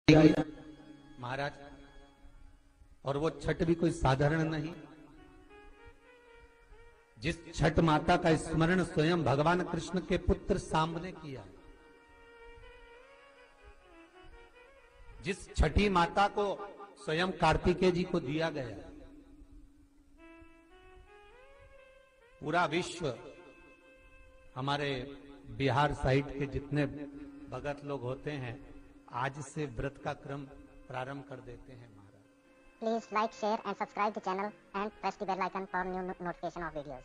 महाराज, और वो छठ भी कोई साधारण नहीं। जिस छठ माता का स्मरण स्वयं भगवान कृष्ण के पुत्र सांब ने किया, जिस छठी माता को स्वयं कार्तिकेय जी को दिया गया, पूरा विश्व, हमारे बिहार साइड के जितने भगत लोग होते हैं, आज से व्रत का क्रम प्रारंभ कर देते हैं। महाराज, please like, share and subscribe the channel and press the bell icon for new notification of videos.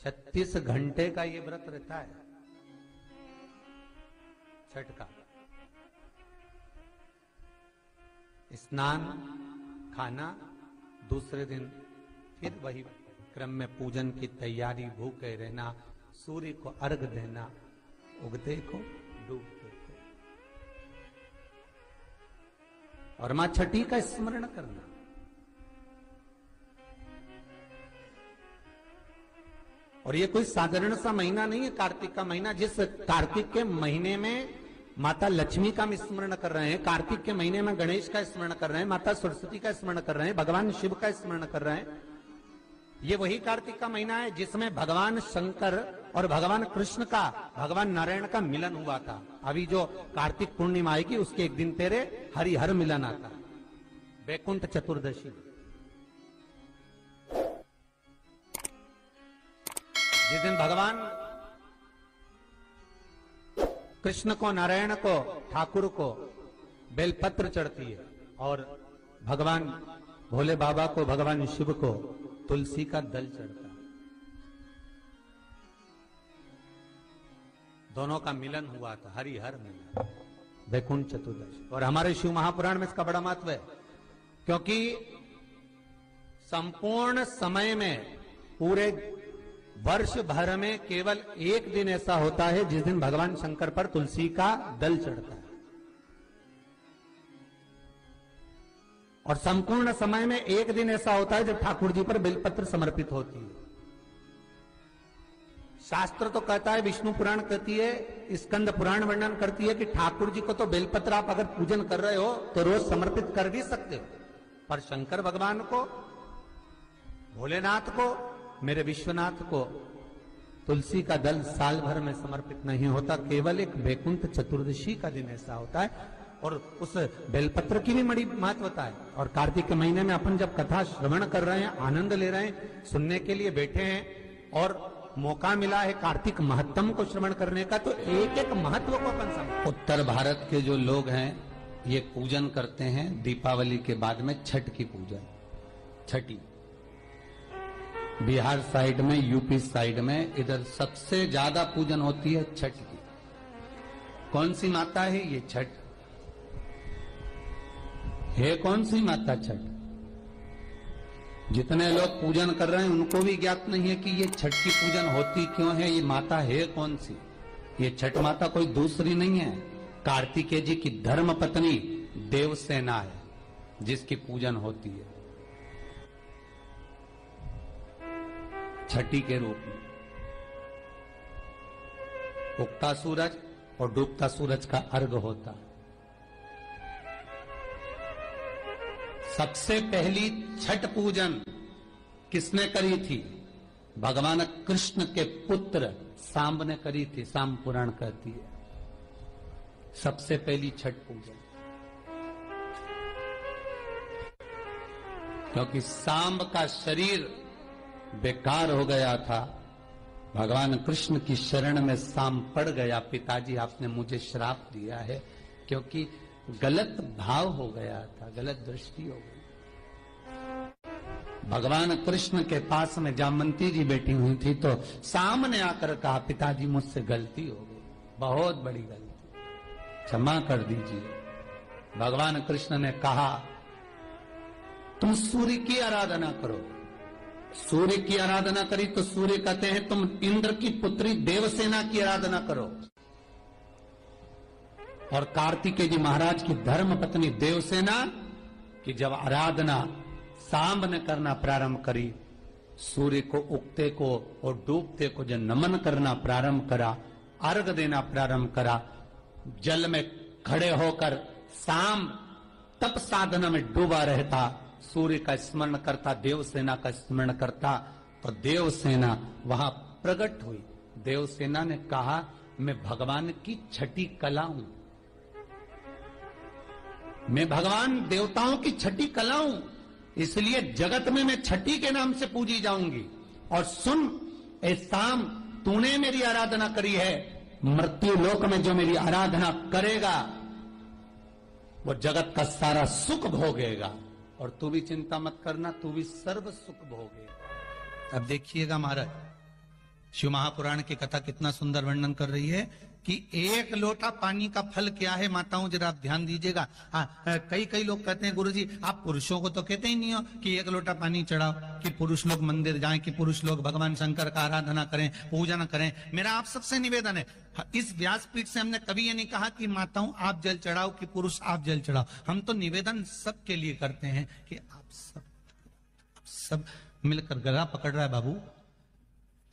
36 घंटे का ये व्रत रहता है छठ का। स्नान, खाना, दूसरे दिन फिर वही क्रम में पूजन की तैयारी, भूखे रहना, सूर्य को अर्घ देना, उगते को डूबते को, और मां छठी का स्मरण करना। और ये कोई साधारण सा महीना नहीं है कार्तिक का महीना। जिस कार्तिक के महीने में माता लक्ष्मी का स्मरण कर रहे हैं, कार्तिक के महीने में गणेश का स्मरण कर रहे हैं, माता सरस्वती का स्मरण कर रहे हैं, भगवान शिव का स्मरण कर रहे हैं, ये वही कार्तिक का महीना है जिसमें भगवान शंकर और भगवान कृष्ण का, भगवान नारायण का मिलन हुआ था। अभी जो कार्तिक पूर्णिमा आएगी उसके एक दिन तेरे हरिहर मिलन आता, वैकुंठ चतुर्दशी। जिस दिन भगवान कृष्ण को, नारायण को, ठाकुर को बेलपत्र चढ़ती है, और भगवान भोले बाबा को, भगवान शिव को तुलसी का दल चढ़ता है। दोनों का मिलन हुआ था, हरिहर मिलन, वैकुंठ चतुर्दशी। और हमारे शिव महापुराण में इसका बड़ा महत्व है, क्योंकि संपूर्ण समय में, पूरे वर्ष भर में केवल एक दिन ऐसा होता है जिस दिन भगवान शंकर पर तुलसी का दल चढ़ता है, और संपूर्ण समय में एक दिन ऐसा होता है जब ठाकुर जी पर बेलपत्र समर्पित होती है। शास्त्र तो कहता है, विष्णु पुराण कहती है, स्कंद पुराण वर्णन करती है कि ठाकुर जी को तो बेलपत्र आप अगर पूजन कर रहे हो तो रोज समर्पित कर भी सकते हो, पर शंकर भगवान को, भोलेनाथ को, मेरे विश्वनाथ को तुलसी का दल साल भर में समर्पित नहीं होता, केवल एक वैकुंठ चतुर्दशी का दिन ऐसा होता है। और उस बेलपत्र की भी बड़ी महत्वता है। और कार्तिक के महीने में अपन जब कथा श्रवण कर रहे हैं, आनंद ले रहे हैं, सुनने के लिए बैठे हैं, और मौका मिला है कार्तिक महत्तम को श्रवण करने का, तो एक एक महत्व को अपन समझ। उत्तर भारत के जो लोग हैं ये पूजन करते हैं दीपावली के बाद में छठ की पूजन, छठी। बिहार साइड में, यूपी साइड में, इधर सबसे ज्यादा पूजन होती है छठ की। कौन सी माता है ये छठ? है कौन सी माता छठ? जितने लोग पूजन कर रहे हैं उनको भी ज्ञात नहीं है कि ये छठ की पूजन होती क्यों है, ये माता है कौन सी। ये छठ माता कोई दूसरी नहीं है, कार्तिकेय जी की धर्म पत्नी देवसेना है, जिसकी पूजन होती है छठी के रूप में। उगता सूरज और डूबता सूरज का अर्घ होता है। सबसे पहली छठ पूजन किसने करी थी? भगवान कृष्ण के पुत्र सांब ने करी थी। सांब पुराण कहती है सबसे पहली छठ पूजन, क्योंकि सांब का शरीर बेकार हो गया था। भगवान कृष्ण की शरण में सांब पड़ गया, पिताजी आपने मुझे श्राप दिया है, क्योंकि गलत भाव हो गया था, गलत दृष्टि हो गई। भगवान कृष्ण के पास में जामवंती जी बैठी हुई थी, तो सामने आकर कहा, पिताजी मुझसे गलती हो गई, बहुत बड़ी गलती, क्षमा कर दीजिए। भगवान कृष्ण ने कहा, तुम सूर्य की आराधना करो। सूर्य की आराधना करी तो सूर्य कहते हैं तुम इंद्र की पुत्री देवसेना की आराधना करो। और कार्तिकेय जी महाराज की धर्म पत्नी देवसेना की जब आराधना सांब ने करना प्रारंभ करी, सूर्य को उगते को और डूबते को जब नमन करना प्रारंभ करा, अर्घ देना प्रारंभ करा, जल में खड़े होकर शाम तप साधना में डूबा रहता, सूर्य का स्मरण करता, देवसेना का स्मरण करता, तो देवसेना वहां प्रकट हुई। देवसेना ने कहा मैं भगवान की छठी कला हूं, मैं भगवान देवताओं की छठी कला हूं, इसलिए जगत में मैं छठी के नाम से पूजी जाऊंगी। और सुन ए शाम, तूने मेरी आराधना करी है, मृत्यु लोक में जो मेरी आराधना करेगा वो जगत का सारा सुख भोगेगा, और तू भी चिंता मत करना, तू भी सर्व सुख भोगेगा। अब देखिएगा महाराज, शिव महापुराण की कथा कितना सुंदर वर्णन कर रही है कि एक लोटा पानी का फल क्या है। माताओं जरा आप ध्यान दीजिएगा। कई लोग कहते हैं गुरुजी आप पुरुषों को तो कहते ही नहीं हो कि एक लोटा पानी चढ़ाओ, कि पुरुष लोग मंदिर जाएं, कि पुरुष लोग भगवान शंकर का आराधना करें, पूजन करें। मेरा आप सबसे निवेदन है, इस व्यासपीठ से हमने कभी ये नहीं कहा कि माताओं आप जल चढ़ाओ, कि पुरुष आप जल चढ़ाओ। हम तो निवेदन सबके लिए करते हैं कि आप सब मिलकर, गला पकड़ रहा है बाबू,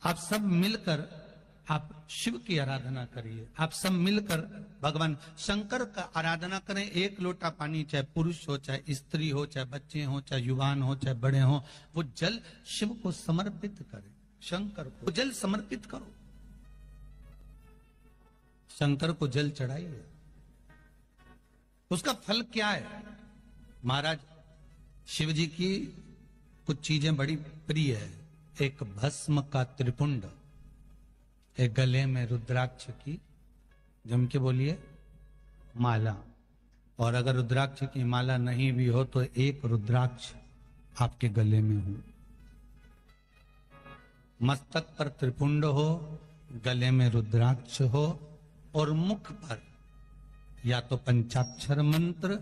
आप सब मिलकर आप शिव की आराधना करिए, आप सब मिलकर भगवान शंकर का आराधना करें। एक लोटा पानी, चाहे पुरुष हो, चाहे स्त्री हो, चाहे बच्चे हो, चाहे युवान हो, चाहे बड़े हो, वो जल शिव को समर्पित करें, शंकर को जल समर्पित करो, शंकर को जल चढ़ाइए। उसका फल क्या है महाराज? शिव जी की कुछ चीजें बड़ी प्रिय है। एक भस्म का त्रिपुंड, एक गले में रुद्राक्ष की, जम के बोलिए, माला, और अगर रुद्राक्ष की माला नहीं भी हो तो एक रुद्राक्ष आपके गले में हो, मस्तक पर त्रिपुंड हो, गले में रुद्राक्ष हो, और मुख पर या तो पंचाक्षर मंत्र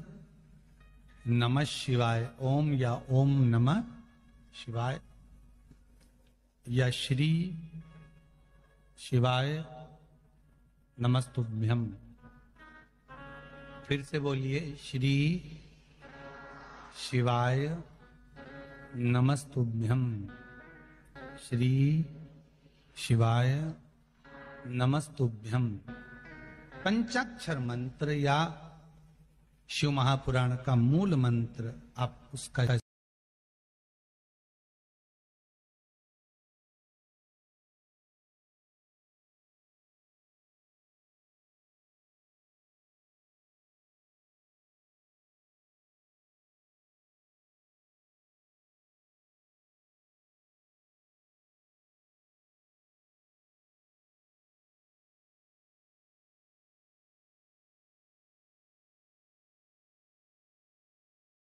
नमः शिवाय ओम, या ओम नमः शिवाय, या श्री शिवाय नमस्तुभ्यम। फिर से बोलिए, श्री शिवाय नमस्तुभ्यम, श्री शिवाय नमस्तुभ्यम। पंचाक्षर मंत्र या शिव महापुराण का मूल मंत्र आप उसका